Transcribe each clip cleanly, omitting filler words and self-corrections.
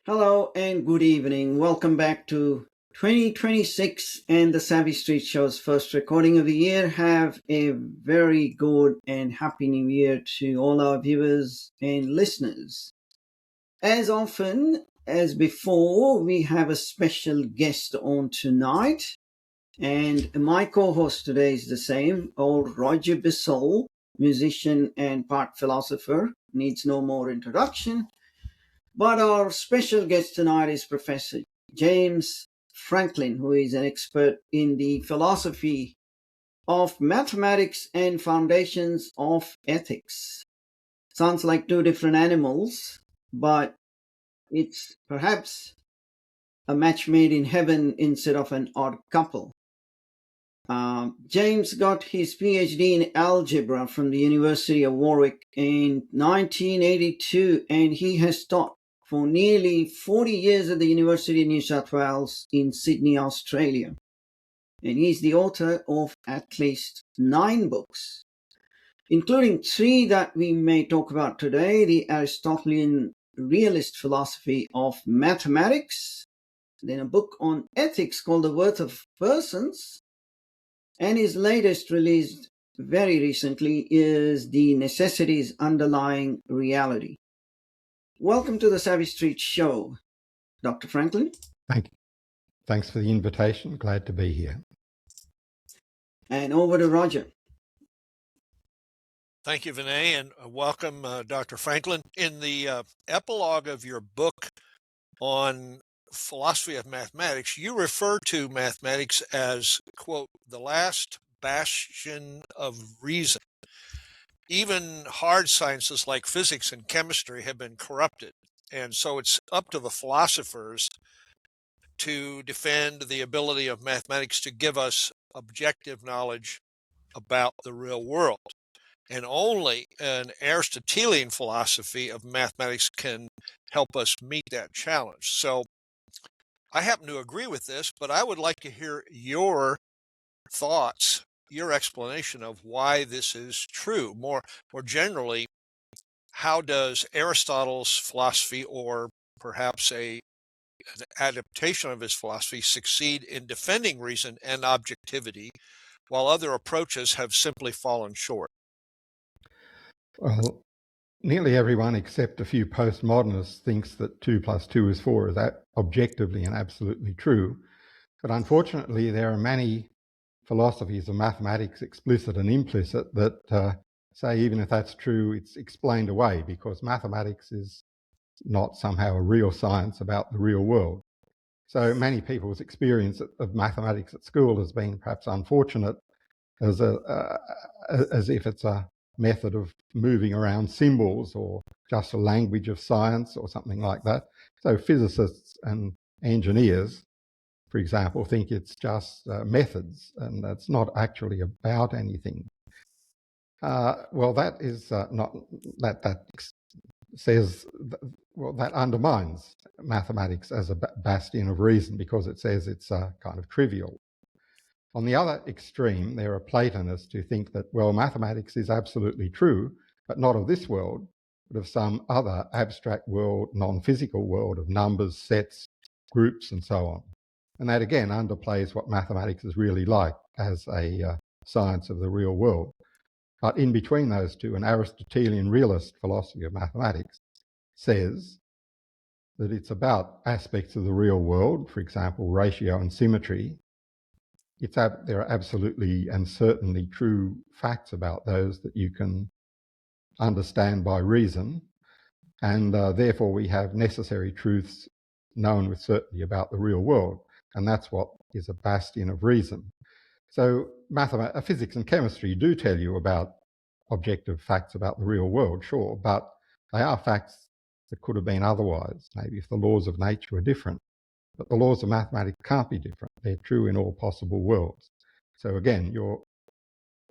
Hello and good evening. Welcome back to 2026 and the Savvy Street Show's first recording of the year. Have a very good and happy new year to all our viewers and listeners. As often as before, we have a special guest on tonight, and my co-host today is the same, old Roger Bissell, musician and part philosopher, needs no more introduction. But our special guest tonight is Professor James Franklin, who is an expert in the philosophy of mathematics and foundations of ethics. Sounds like two different animals, but it's perhaps a match made in heaven instead of an odd couple. James got his PhD in algebra from the University of Warwick in 1982, and he has taught for nearly 40 years at the University of New South Wales in Sydney, Australia. And he's the author of at least 9 books, including 3 that we may talk about today: the Aristotelian realist philosophy of mathematics, then a book on ethics called The Worth of Persons, and his latest, released very recently, is The Necessities Underlying Reality. Welcome to the Savvy Street Show, Dr. Franklin. Thank you. Thanks for the invitation. Glad to be here. And over to Roger. Thank you, Vinay, and welcome, Dr. Franklin. In the epilogue of your book on philosophy of mathematics, you refer to mathematics as, quote, the last bastion of reason. Even hard sciences like physics and chemistry have been corrupted, and so it's up to the philosophers to defend the ability of mathematics to give us objective knowledge about the real world. And only an Aristotelian philosophy of mathematics can help us meet that challenge. So I happen to agree with this, but I would like to hear your thoughts, your explanation of why this is true. More generally, how does Aristotle's philosophy, or perhaps an adaptation of his philosophy, succeed in defending reason and objectivity, while other approaches have simply fallen short? Well, nearly everyone except a few postmodernists thinks that 2 + 2 is 4 is objectively and absolutely true. But unfortunately, there are many philosophies of mathematics, explicit and implicit, that say even if that's true, it's explained away because mathematics is not somehow a real science about the real world. So many people's experience of mathematics at school has been perhaps unfortunate, as if it's a method of moving around symbols or just a language of science or something like that. So physicists and engineers, for example, think it's just methods, and that's not actually about anything. Well, that is not that says that undermines mathematics as a bastion of reason, because it says it's kind of trivial. On the other extreme, there are Platonists who think that, well, mathematics is absolutely true, but not of this world, but of some other abstract world, non-physical world of numbers, sets, groups, and so on. And that again underplays what mathematics is really like as a science of the real world. But in between those two, an Aristotelian realist philosophy of mathematics says that it's about aspects of the real world, for example, ratio and symmetry. There are absolutely and certainly true facts about those that you can understand by reason, and therefore we have necessary truths known with certainty about the real world, and that's what is a bastion of reason. So physics and chemistry do tell you about objective facts about the real world, sure, but they are facts that could have been otherwise, maybe if the laws of nature were different. But the laws of mathematics can't be different. They're true in all possible worlds. So again, you're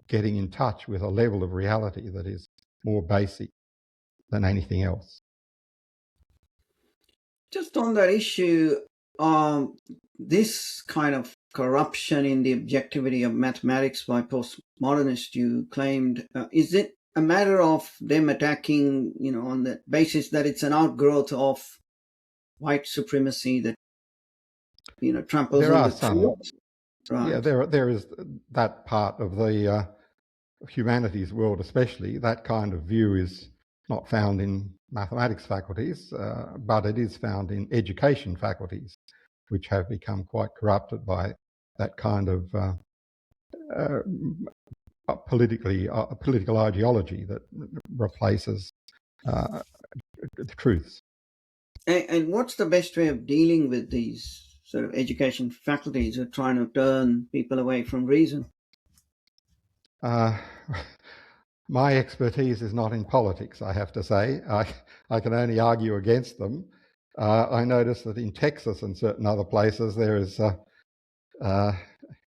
getting in touch with a level of reality that is more basic than anything else. Just on that issue, this kind of corruption in the objectivity of mathematics by postmodernists, you claimed, is it a matter of them attacking, on the basis that it's an outgrowth of white supremacy that tramples There on are the some. truth. Yeah, Right. there is that part of the humanities world, especially. That kind of view is not found in mathematics faculties, but it is found in education faculties, which have become quite corrupted by that kind of uh, political ideology that replaces uh, the truths. And what's the best way of dealing with these sort of education faculties who are trying to turn people away from reason? Uh, my expertise is not in politics, I have to say. I can only argue against them. I notice that in Texas and certain other places there is uh,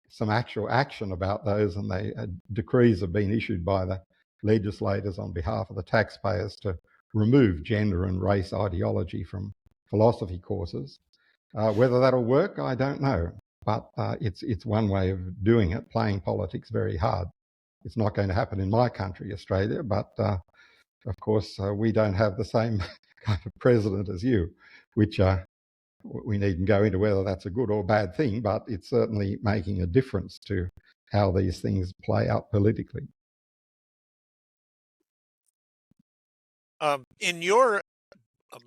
some actual action about those, and decrees have been issued by the legislators on behalf of the taxpayers to remove gender and race ideology from philosophy courses. Whether that'll work, I don't know, but it's one way of doing it, playing politics very hard. It's not going to happen in my country, Australia, but of course we don't have the same kind of president as you, which we needn't go into whether that's a good or bad thing, but it's certainly making a difference to how these things play out politically. In your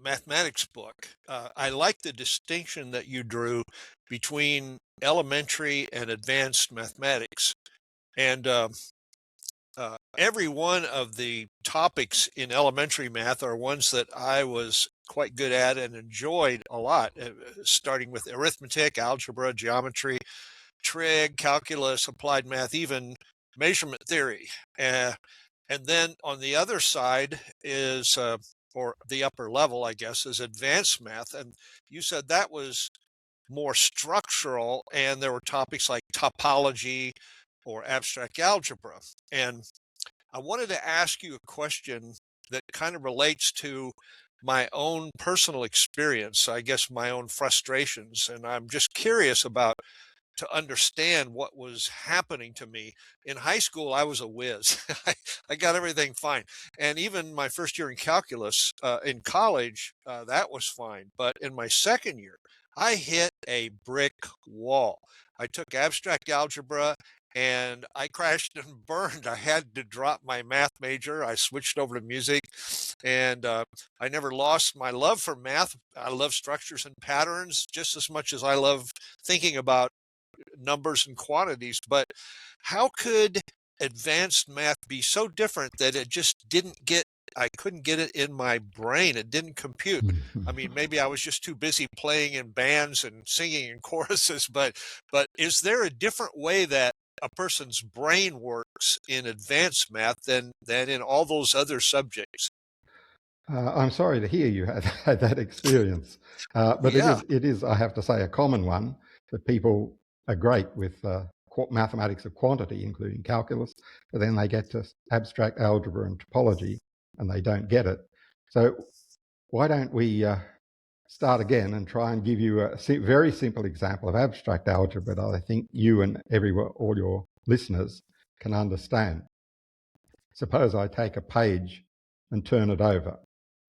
mathematics book, I like the distinction that you drew between elementary and advanced mathematics. And every one of the topics in elementary math are ones that I was quite good at and enjoyed a lot, starting with arithmetic, algebra, geometry, trig, calculus, applied math, even measurement theory. And then on the other side is, or the upper level, I guess, is advanced math. And you said that was more structural, and there were topics like topology or abstract algebra. And I wanted to ask you a question that kind of relates to my own personal experience, I guess my own frustrations. And I'm just curious about to understand what was happening to me. In high school, I was a whiz. I got everything fine. And even my first year in calculus in college, that was fine. But in my second year, I hit a brick wall. I took abstract algebra and I crashed and burned. I had to drop my math major. I switched over to music, and I never lost my love for math. I love structures and patterns just as much as I love thinking about numbers and quantities. But how could advanced math be so different that it just didn't get, I couldn't get it in my brain? It didn't compute. I mean, maybe I was just too busy playing in bands and singing in choruses, but is there a different way that a person's brain works in advanced math than in all those other subjects? I'm sorry to hear you had that experience, but Yeah, it is, I have to say, a common one that people are great with mathematics of quantity, including calculus, but then they get to abstract algebra and topology, and they don't get it. So why don't we start again and try and give you a very simple example of abstract algebra that I think you and all your listeners can understand. Suppose I take a page and turn it over.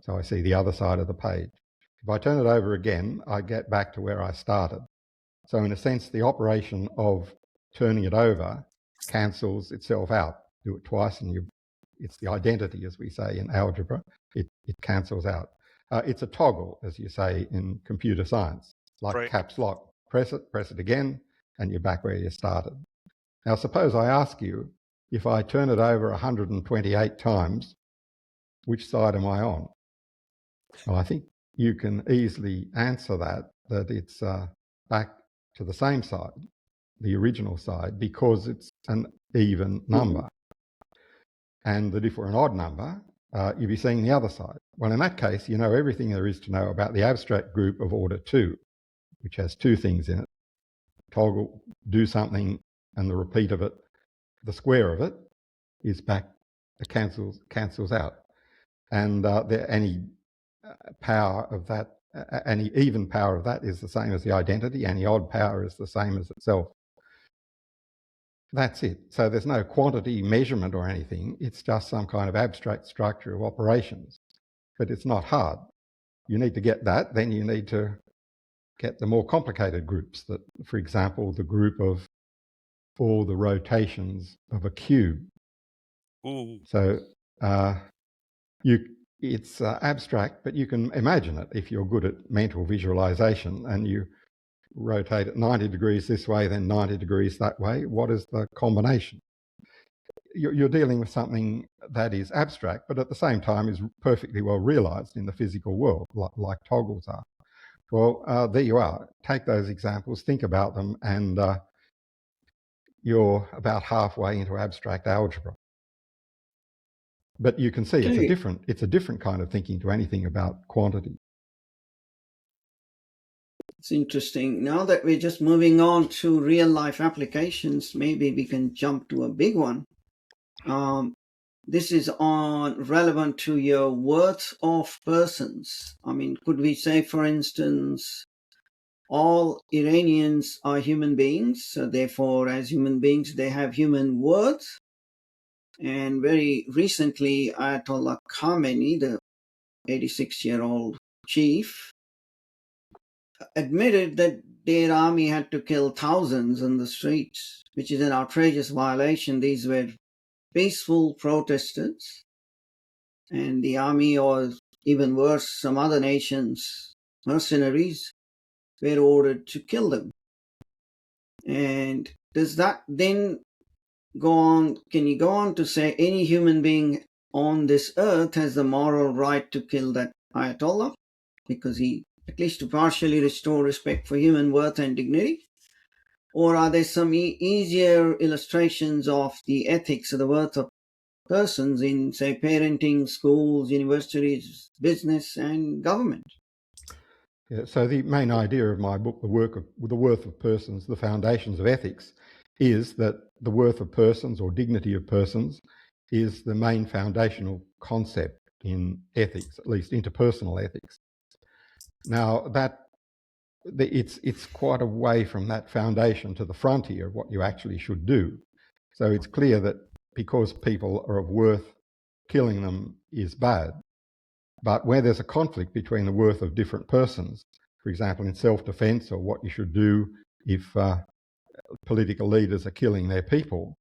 So I see the other side of the page. If I turn it over again, I get back to where I started. So in a sense, the operation of turning it over cancels itself out. Do it twice and it's the identity, as we say in algebra. It cancels out. It's a toggle, as you say in computer science, like right. caps lock. Press it again, and you're back where you started. Now, suppose I ask you, if I turn it over 128 times, which side am I on? Well, I think you can easily answer that it's back to the same side, the original side, because it's an even number. And that if we're an odd number, you'd be seeing the other side. Well, in that case, you know everything there is to know about the abstract group of order 2, which has two things in it. Toggle, do something, and the repeat of it, the square of it, is back, it cancels out. And any power of that, any even power of that is the same as the identity, any odd power is the same as itself. That's it. So there's no quantity measurement or anything. It's just some kind of abstract structure of operations. But it's not hard. you need to get that, then you need to get the more complicated groups. That, for example, the group of all the rotations of a cube. Ooh. So it's abstract, but you can imagine it if you're good at mental visualization and you rotate it 90 degrees this way, then 90 degrees that way. What is the combination? You're dealing with something that is abstract, but at the same time is perfectly well realized in the physical world, like toggles are. Well, there you are. Take those examples, think about them, and you're about halfway into abstract algebra. But you can see it's a different kind of thinking to anything about quantity. It's interesting. Now that we're just moving on to real life applications, maybe we can jump to a big one. This is relevant to your worth of persons. I mean, could we say, for instance, all Iranians are human beings, so therefore, as human beings, they have human worth? And very recently, Ayatollah Khamenei, the 86-year-old chief, admitted that their army had to kill thousands in the streets, which is an outrageous violation. These were peaceful protesters, and the army, or even worse, some other nations' mercenaries, were ordered to kill them. And does that then go on? Can you go on to say any human being on this earth has the moral right to kill that Ayatollah? Because he, at least to partially restore respect for human worth and dignity? Or are there some easier illustrations of the ethics of the worth of persons in, say, parenting, schools, universities, business, and government? Yeah, so the main idea of my book, The Worth of Persons, The Foundations of Ethics, is that the worth of persons or dignity of persons is the main foundational concept in ethics, at least interpersonal ethics. Now, it's quite a way from that foundation to the frontier of what you actually should do. So it's clear that because people are of worth, killing them is bad. But where there's a conflict between the worth of different persons, for example, in self-defense or what you should do if political leaders are killing their people,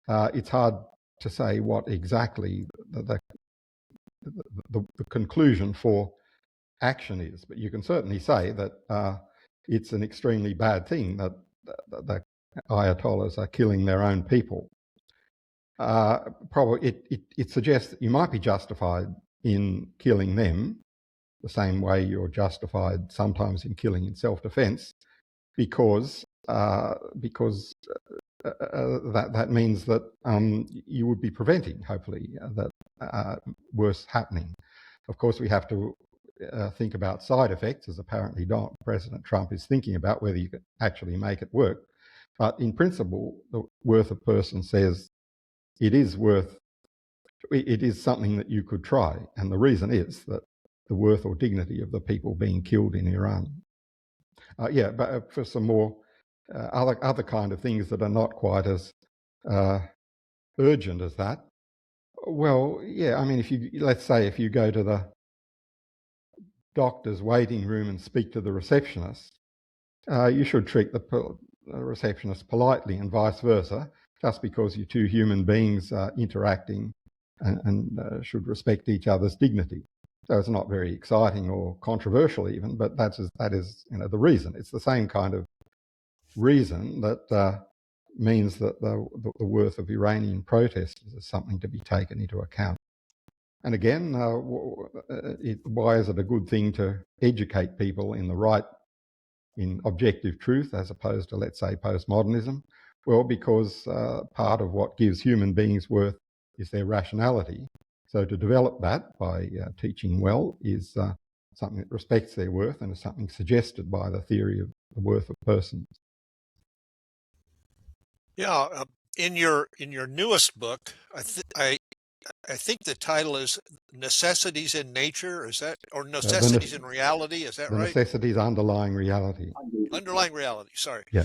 it's hard to say what exactly the conclusion for action is. But you can certainly say that it's an extremely bad thing that the Ayatollahs are killing their own people. Probably it suggests that you might be justified in killing them the same way you're justified sometimes in killing in self-defense, because that means that you would be preventing, hopefully, that worse happening. Of course, we have to think about side effects, as apparently President Trump is thinking about, whether you can actually make it work. But in principle, the worth of person says it is something that you could try. And the reason is that the worth or dignity of the people being killed in Iran. But for some more other kind of things that are not quite as urgent as that, well, yeah, I mean, let's say if you go to the doctor's waiting room and speak to the receptionist, you should treat the receptionist politely and vice versa, just because you're two human beings interacting and should respect each other's dignity. So it's not very exciting or controversial even, but that is the reason. It's the same kind of reason that means that the worth of Iranian protesters is something to be taken into account. And again, why is it a good thing to educate people in objective truth as opposed to, let's say, postmodernism? Well, because part of what gives human beings worth is their rationality. So to develop that by teaching well is something that respects their worth and is something suggested by the theory of the worth of persons. Yeah, in your newest book, I think the title is Necessities in Nature. Is that, or Necessities in Reality? Is that right? The necessities underlying reality. Underlying reality. Sorry. Yeah.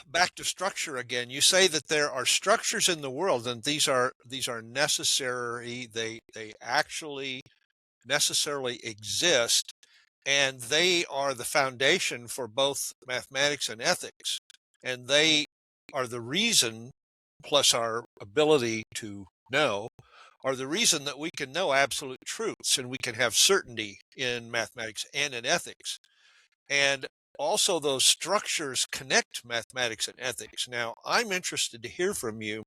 Back to structure again. You say that there are structures in the world, and these are necessary. They actually necessarily exist, and they are the foundation for both mathematics and ethics. And they are the reason, plus our ability to know, are the reason that we can know absolute truths and we can have certainty in mathematics and in ethics. And also, those structures connect mathematics and ethics. Now, I'm interested to hear from you.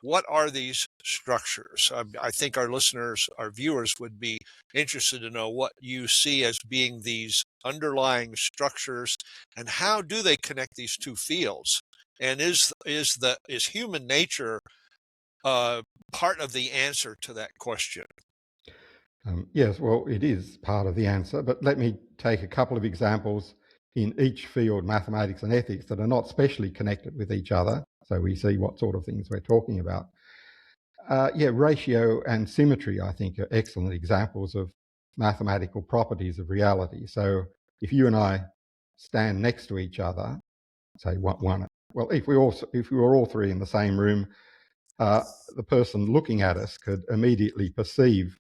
What are these structures? I think our listeners, our viewers would be interested to know what you see as being these underlying structures and how do they connect these two fields? And is human nature part of the answer to that question? Yes, well, it is part of the answer, but let me take a couple of examples in each field, mathematics and ethics, that are not specially connected with each other, so we see what sort of things we're talking about. Ratio and symmetry, I think, are excellent examples of mathematical properties of reality. So if you and I stand next to each other, say if we were all three in the same room, the person looking at us could immediately perceive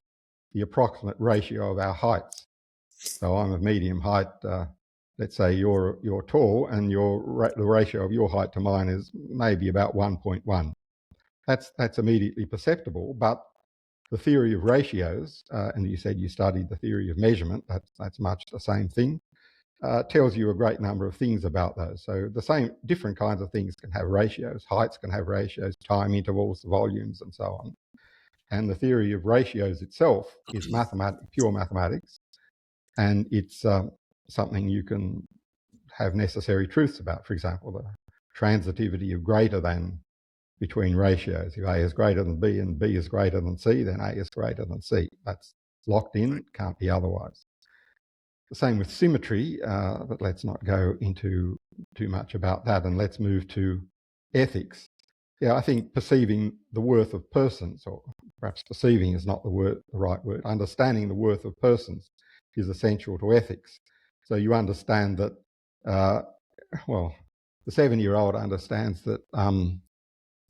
the approximate ratio of our heights. So I'm of medium height. Let's say you're tall, and the ratio of your height to mine is maybe about 1.1. That's immediately perceptible. But the theory of ratios, and you said you studied the theory of measurement. That's much the same thing. Tells you a great number of things about those. So different kinds of things can have ratios. Heights can have ratios, time intervals, volumes, and so on. And the theory of ratios itself is pure mathematics, and it's something you can have necessary truths about. For example, the transitivity of greater than between ratios. If A is greater than B and B is greater than C, then A is greater than C. That's locked in, can't be otherwise. The same with symmetry, but let's not go into too much about that, and let's move to ethics. Yeah, I think perceiving the worth of persons, or perhaps perceiving is not the right word, understanding the worth of persons is essential to ethics. So you understand that, the 7-year-old understands that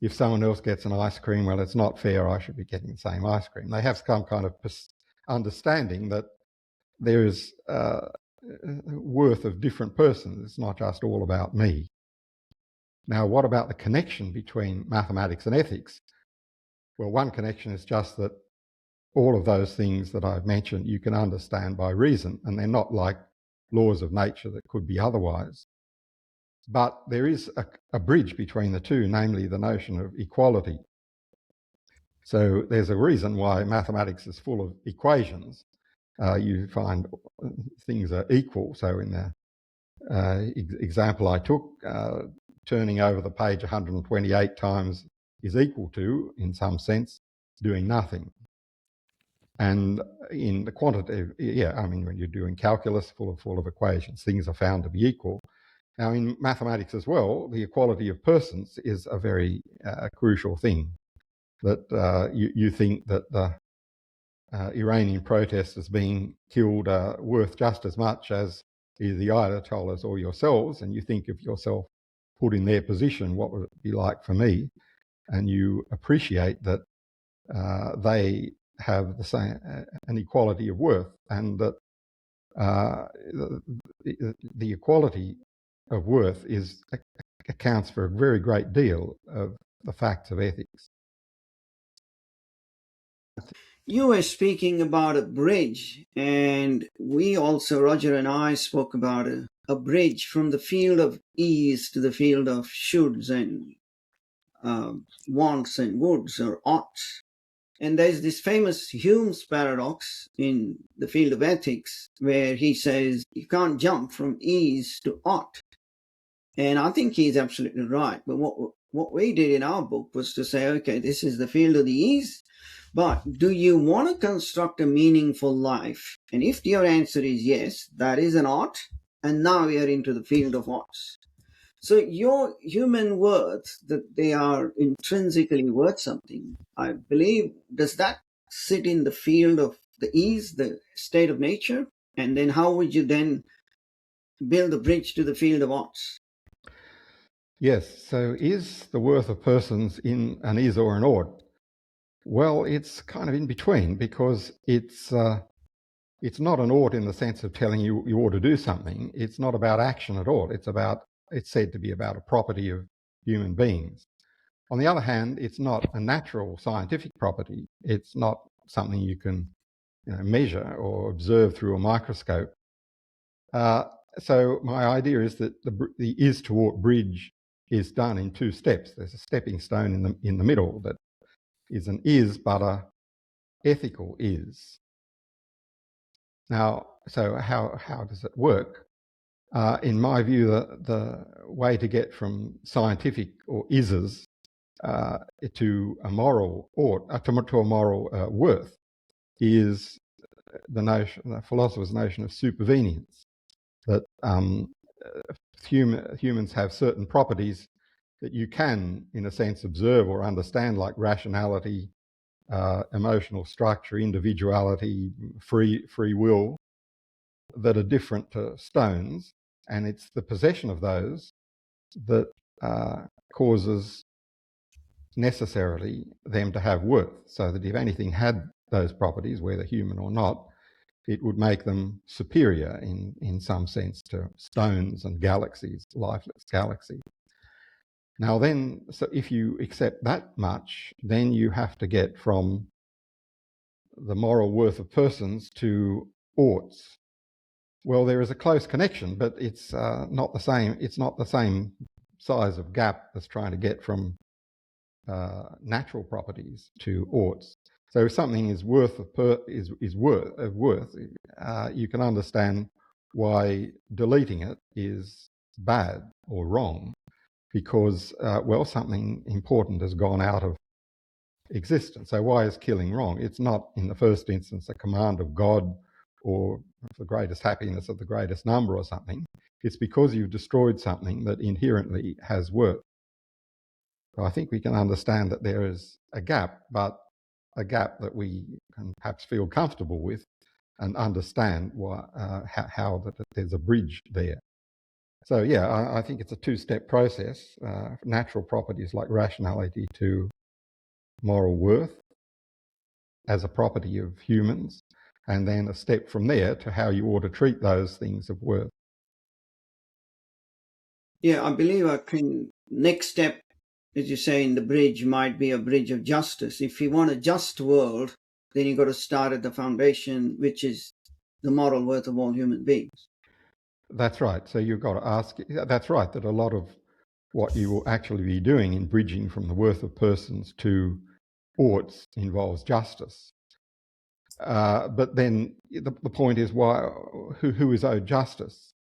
if someone else gets an ice cream, well, it's not fair, I should be getting the same ice cream. They have some kind of understanding that there is worth of different persons. It's not just all about me. Now, what about the connection between mathematics and ethics? Well, one connection is just that all of those things that I've mentioned you can understand by reason, and they're not like laws of nature that could be otherwise. But there is a bridge between the two, namely the notion of equality. So there's a reason why mathematics is full of equations. You find things are equal. So in the example I took, turning over the page 128 times is equal to, in some sense, doing nothing. And in the quantitative, when you're doing calculus full of equations, things are found to be equal. Now, in mathematics as well, the equality of persons is a very crucial thing. That you think that the Iranian protesters being killed are worth just as much as either the Ayatollahs or yourselves, and you think of yourself put in their position, what would it be like for me? And you appreciate that they have the same an equality of worth, and that the equality of worth accounts for a very great deal of the facts of ethics. You were speaking about a bridge, and we also, Roger and I, spoke about a bridge from the field of ease to the field of shoulds and wants and woulds or oughts. And there's this famous Hume's paradox in the field of ethics where he says you can't jump from ease to ought. And I think he's absolutely right. But what we did in our book was to say, okay, this is the field of the ease, but do you want to construct a meaningful life? And if your answer is yes, that is an ought. And now we are into the field of oughts. So your human worth, that they are intrinsically worth something, I believe, does that sit in the field of the ease, the state of nature? And then how would you then build a bridge to the field of oughts? Yes, so is the worth of persons in an is or an ought? Well, it's kind of in between, because it's It's not an ought in the sense of telling you you ought to do something. It's not about action at all. It's said to be about a property of human beings. On the other hand, it's not a natural scientific property. It's not something you can measure or observe through a microscope. So my idea is that the is to ought bridge is done in two steps. There's a stepping stone in the middle that is an is, but a ethical is. Now, so how does it work? In my view, the way to get from scientific or ises to a moral ought, to a moral worth, is the philosopher's notion of supervenience, that humans have certain properties that you can, in a sense, observe or understand, like rationality, emotional structure, individuality, free will, that are different to stones, and it's the possession of those that causes necessarily them to have worth, so that if anything had those properties, whether human or not, it would make them superior in some sense to stones and galaxies, lifeless galaxies. Now then, so if you accept that much, then you have to get from the moral worth of persons to oughts. Well, there is a close connection, but it's not the same. It's not the same size of gap as trying to get from natural properties to oughts. So if something is worth you can understand why deleting it is bad or wrong, because something important has gone out of existence. So why is killing wrong? It's not in the first instance a command of God or the greatest happiness of the greatest number or something. It's because you've destroyed something that inherently has worth. So I think we can understand that there is a gap, but a gap that we can perhaps feel comfortable with and understand how that there's a bridge there. So yeah, I think it's a two-step process, natural properties like rationality to moral worth as a property of humans, and then a step from there to how you ought to treat those things of worth. Yeah, I believe next step, as you say, in the bridge might be a bridge of justice. If you want a just world, then you've got to start at the foundation, which is the moral worth of all human beings. That's right. So you've got to ask, that's right, that a lot of what you will actually be doing in bridging from the worth of persons to oughts involves justice. But then the point is, who is owed justice?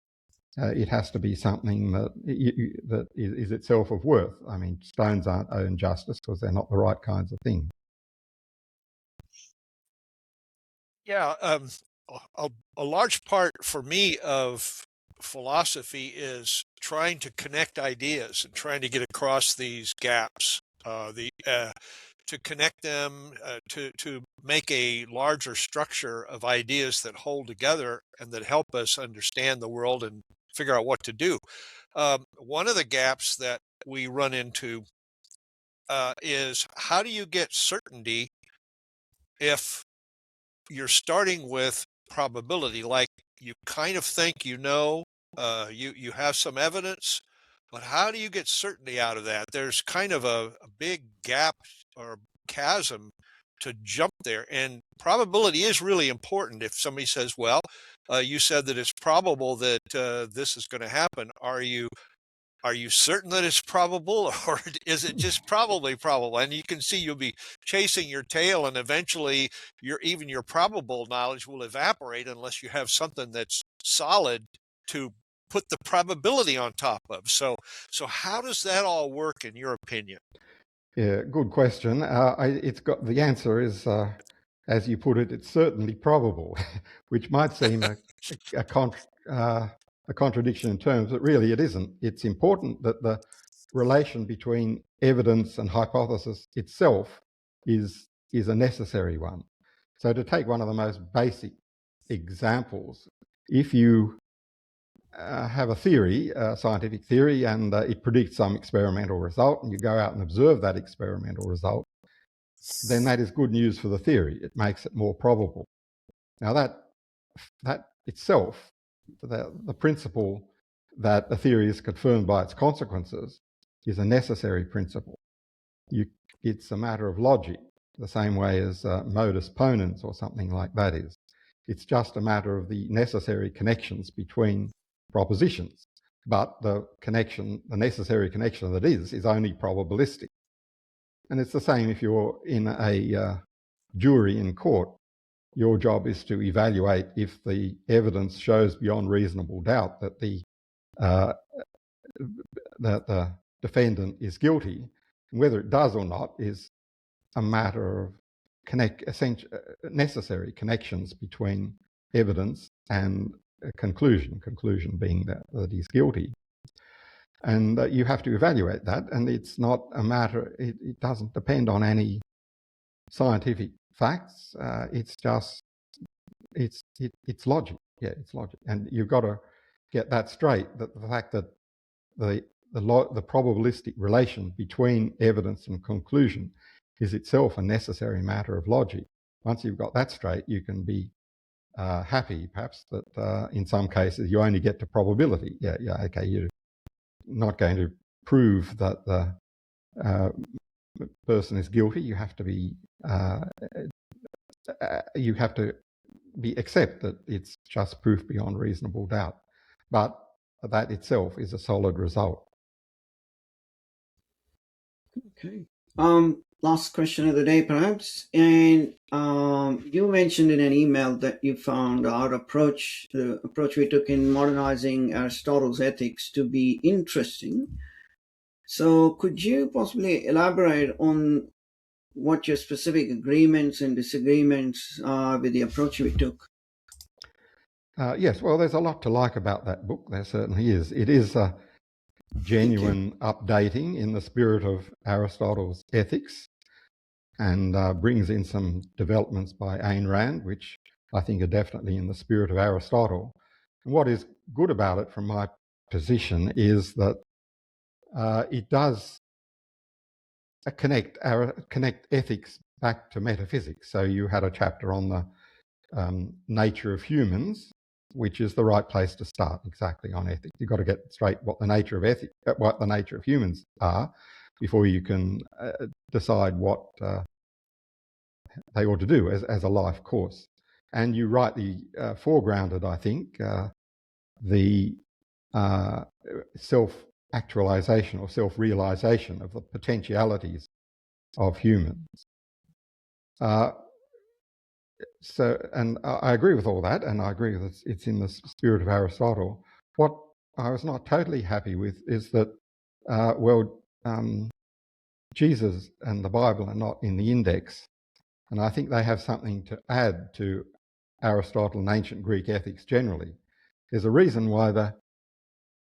It has to be something that is itself of worth. I mean, stones aren't owed justice because they're not the right kinds of things. Yeah, a large part for me of philosophy is trying to connect ideas and trying to get across these gaps. To connect them, to make a larger structure of ideas that hold together and that help us understand the world and figure out what to do. One of the gaps that we run into is, how do you get certainty if you're starting with probability? Like, you kind of think you have some evidence, but how do you get certainty out of that? There's kind of a big gap or chasm to jump there, and probability is really important. If somebody says, well, you said that it's probable that this is going to happen, are you certain that it's probable, or is it just probably probable? And you can see you'll be chasing your tail, and eventually even your probable knowledge will evaporate unless you have something that's solid to put the probability on top of. So how does that all work in your opinion? Yeah, good question. The answer is, as you put it, it's certainly probable, which might seem a contradiction in terms, but really it isn't. It's important that the relation between evidence and hypothesis itself is a necessary one. So to take one of the most basic examples, if you have a theory, a scientific theory, and it predicts some experimental result, and you go out and observe that experimental result, then that is good news for the theory. It makes it more probable. Now that that itself, the principle that a theory is confirmed by its consequences, is a necessary principle. It's a matter of logic, the same way as modus ponens or something like that is. It's just a matter of the necessary connections between propositions. But the necessary connection that is only probabilistic. And it's the same if you're in a jury in court. Your job is to evaluate if the evidence shows beyond reasonable doubt that the defendant is guilty. Whether it does or not is a matter of necessary connections between evidence and a conclusion being that he's guilty. And you have to evaluate that, and it's not a matter, it doesn't depend on any scientific facts. It's just, it's logic. Yeah, it's logic. And you've got to get that straight, that the fact that the probabilistic relation between evidence and conclusion is itself a necessary matter of logic. Once you've got that straight, you can be happy, perhaps, that in some cases you only get to probability. Yeah, okay, you're not going to prove that the person is guilty. You have to be accept that it's just proof beyond reasonable doubt. But that itself is a solid result. Okay. Last question of the day, perhaps. And you mentioned in an email that you found our approach, the approach we took in modernizing Aristotle's ethics, to be interesting. So could you possibly elaborate on what your specific agreements and disagreements are with the approach we took? Yes, well, there's a lot to like about that book. There certainly is. It is a genuine updating in the spirit of Aristotle's ethics, and brings in some developments by Ayn Rand, which I think are definitely in the spirit of Aristotle. And what is good about it from my position is that it does connect ethics back to metaphysics. So you had a chapter on the nature of humans, which is the right place to start exactly on ethics. You've got to get straight what the nature of humans are before you can decide what they ought to do as a life course. And you rightly foregrounded, I think, the self-actualization or self-realization of the potentialities of humans. And I agree with all that, and I agree that it's in the spirit of Aristotle. What I was not totally happy with is that, Jesus and the Bible are not in the index, and I think they have something to add to Aristotle and ancient Greek ethics generally. There's a reason why the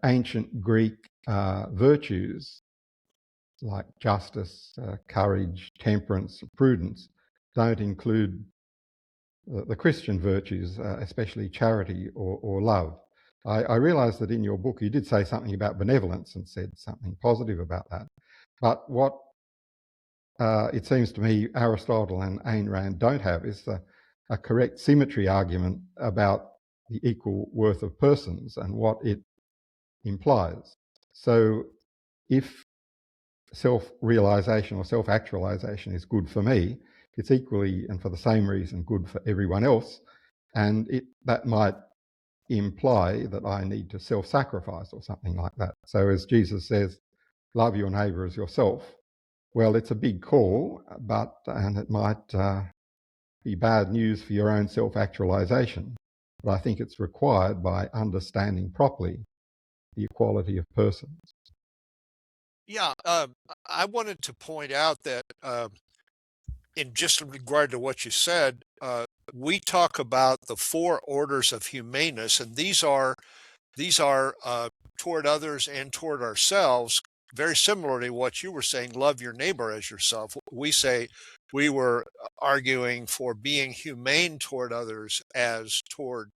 ancient Greek virtues like justice, courage, temperance, prudence don't include the Christian virtues, especially charity or love. I realise that in your book you did say something about benevolence and said something positive about that. But what it seems to me Aristotle and Ayn Rand don't have is a correct symmetry argument about the equal worth of persons and what it implies. So if self-realisation or self-actualisation is good for me, it's equally and for the same reason good for everyone else, and that might imply that I need to self-sacrifice or something like that. So as Jesus says, love your neighbour as yourself. Well, it's a big call, and it might be bad news for your own self-actualisation, but I think it's required by understanding properly the equality of persons. Yeah, I wanted to point out that in just regard to what you said, we talk about the four orders of humaneness, and these are toward others and toward ourselves, very similar to what you were saying, love your neighbor as yourself. We were arguing for being humane toward others as toward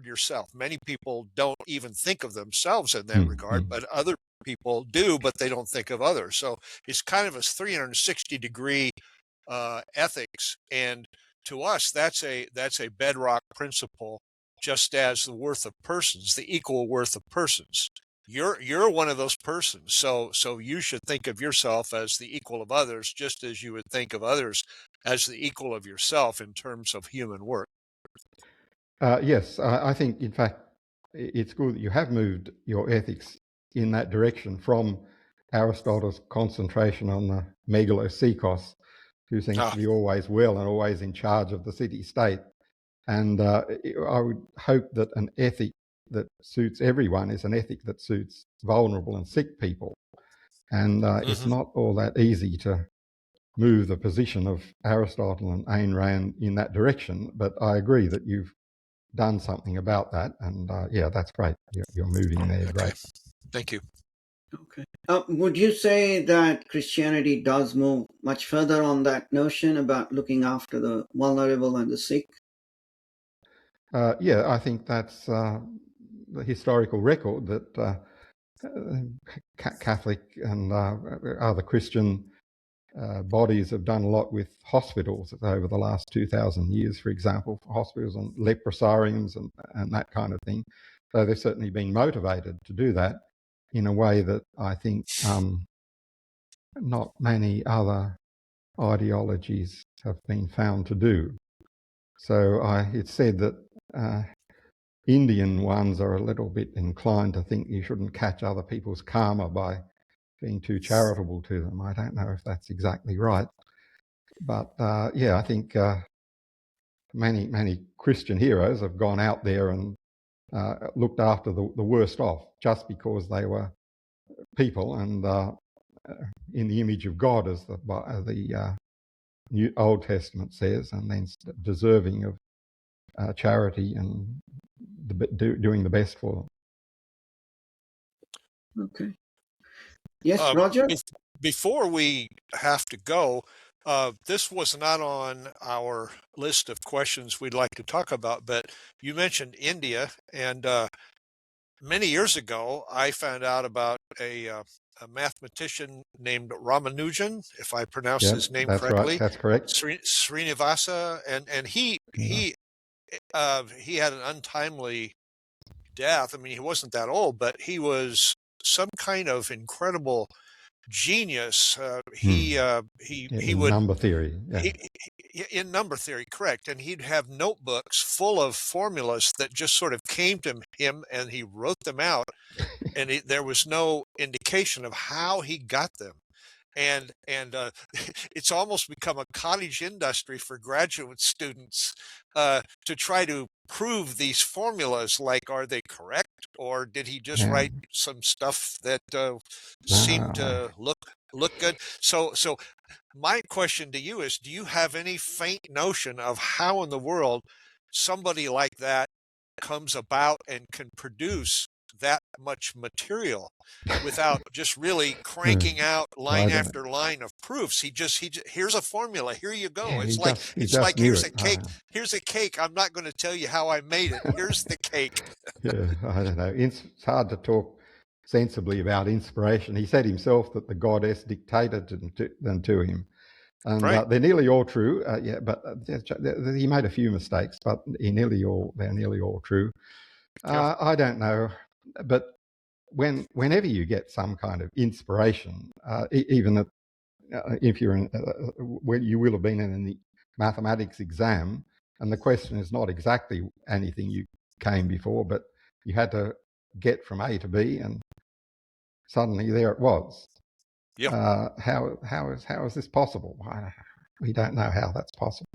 yourself. Many people don't even think of themselves in that regard, but other people do, but they don't think of others. So it's kind of a 360-degree ethics, and to us, that's a bedrock principle, just as the worth of persons, the equal worth of persons. You're one of those persons, so you should think of yourself as the equal of others, just as you would think of others as the equal of yourself in terms of human work. Yes, I think, in fact, it's good that you have moved your ethics in that direction from Aristotle's concentration on the megalopsychos, who seems to be always well and always in charge of the city-state. And I would hope that an ethic that suits everyone is an ethic that suits vulnerable and sick people. And it's not all that easy to move the position of Aristotle and Ayn Rand in that direction, but I agree that you've done something about that, and yeah, that's great. You're moving there. Okay. Great. Thank you. Okay. Would you say that Christianity does move much further on that notion about looking after the vulnerable and the sick? Yeah, I think that's the historical record that Catholic and other Christian bodies have done a lot with hospitals over the last 2,000 years, for example, hospitals and leprosariums and that kind of thing. So they've certainly been motivated to do that in a way that I think not many other ideologies have been found to do. So it's said that Indian ones are a little bit inclined to think you shouldn't catch other people's karma by being too charitable to them. I don't know if that's exactly right. But yeah, I think many Christian heroes have gone out there and looked after the worst off just because they were people and in the image of God, as the New Old Testament says, and then deserving of charity and doing the best for them. Okay. Yes, Roger? Before we have to go, this was not on our list of questions we'd like to talk about, but you mentioned India, and many years ago, I found out about a mathematician named Ramanujan, if I pronounce his name correctly. Right. That's correct. Srinivasa, and he had an untimely death. I mean, he wasn't that old, but he was some kind of incredible genius. He would number theory. Yeah. In number theory, correct. And he'd have notebooks full of formulas that just sort of came to him, and he wrote them out. And there was no indication of how he got them. And it's almost become a cottage industry for graduate students to try to prove these formulas. Like, are they correct, or did he just write some stuff that seemed to look good? So my question to you is: do you have any faint notion of how in the world somebody like that comes about and can produce that much material without just really cranking out line after line of proofs? He here's a formula, here you go. It's like here's a cake. Here's a cake. I'm not going to tell you how I made it. Here's the cake. Yeah, I don't know. It's hard to talk sensibly about inspiration. He said himself that the goddess dictated them to him. And they're nearly all true. Yeah, but he made a few mistakes, but they're nearly all true. I don't know, but whenever you get some kind of inspiration, even if you're when you will have been in the mathematics exam, and the question is not exactly anything you came before, but you had to get from A to B, and suddenly there it was. Yep. How is this possible? We don't know how that's possible.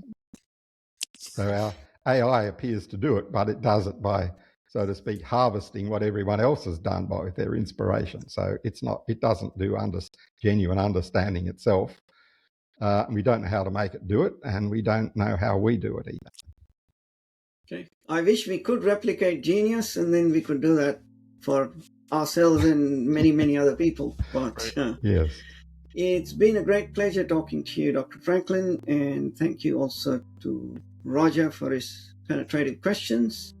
So our AI appears to do it, but it does it by, so to speak, harvesting what everyone else has done with their inspiration. So it doesn't do genuine understanding itself. We don't know how to make it do it, and we don't know how we do it either. Okay. I wish we could replicate genius, and then we could do that for ourselves and many other people. But yes, it's been a great pleasure talking to you, Dr. Franklin, and thank you also to Roger for his penetrative questions.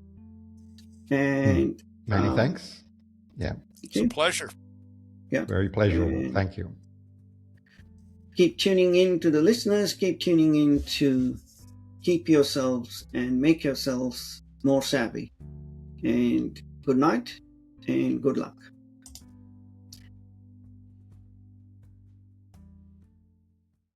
And many thanks. Yeah, it's a pleasure. Yeah, very pleasurable. Thank you. Keep tuning in to the listeners. Keep tuning in to keep yourselves and make yourselves more savvy. And good night and good luck.